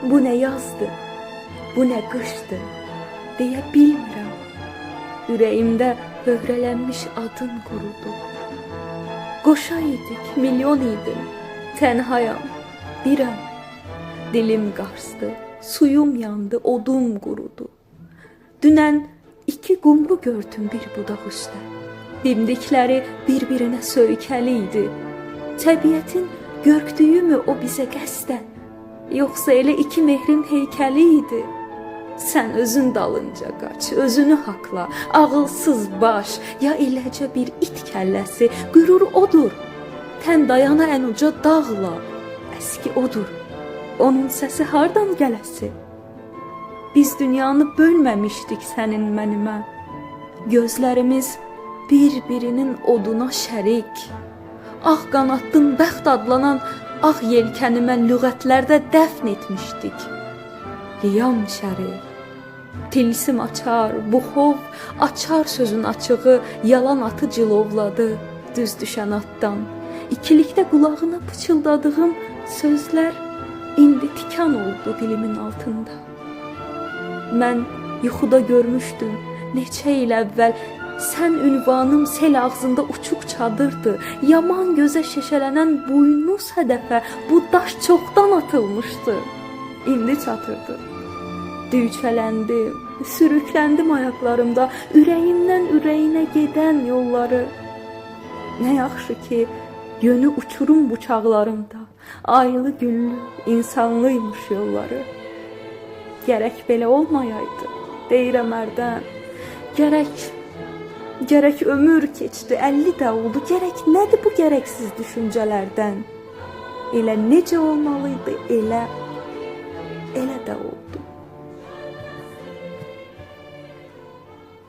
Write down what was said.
Bu nə yazdı, bu nə qışdı, deyə bilmirəm. Ürəyimdə höhrələnmiş adın qurudu. Qoşa idik, milyon idim, tənhayam, birəm. Dilim qarsdı, suyum yandı, odum qurudu. Dünən 2 qumru gördüm bir budaq üstə. Dimdikləri bir-birinə söykəli idi. Təbiətin görkdüyümü o bizə qəsdən, yoxsa elə 2 mehrin heykəli idi. Sən özün dalınca qaç, özünü haqla, ağılsız baş, ya eləcə bir it kəlləsi, qürur odur. Tən dayana ən uca dağla, əski odur. Onun səsi hardan gələsi? Biz dünyanı bölməmişdik sənin mənimə. Gözlərimiz bir-birinin oduna şərik. Ağ qanadın bəxt adlanan ağ yelkəni mən lüğətlərdə dəfn etmişdik. Liyam şərif, tilsim açar, buxov açar sözün açığı, yalan atı cilovladı düz düşən atdan. İkilikdə qulağına pıçıldadığım sözlər indi tikan oldu dilimin altında. Mən yuxuda görmüşdüm neçə il əvvəl, sən ünvanım sel ağzında uçuq çadırdı. Yaman gözə şəşələnən buynuz hədəfə bu daş çoxdan atılmışdı. İndi çatırdı. Düyçələndim, sürükləndim ayaqlarımda, ürəyimdən ürəyinə gedən yolları. Nə yaxşı ki, yönü uçurum buçaqlarımda, aylı güllü, insanlıymış yolları. Gərək belə olmayaydı, deyirəm hərdən. Gərək ömür keçdi, 50 də oldu. Gərək nədir bu gərəksiz düşüncələrdən? Elə necə olmalıydı, elə də oldu.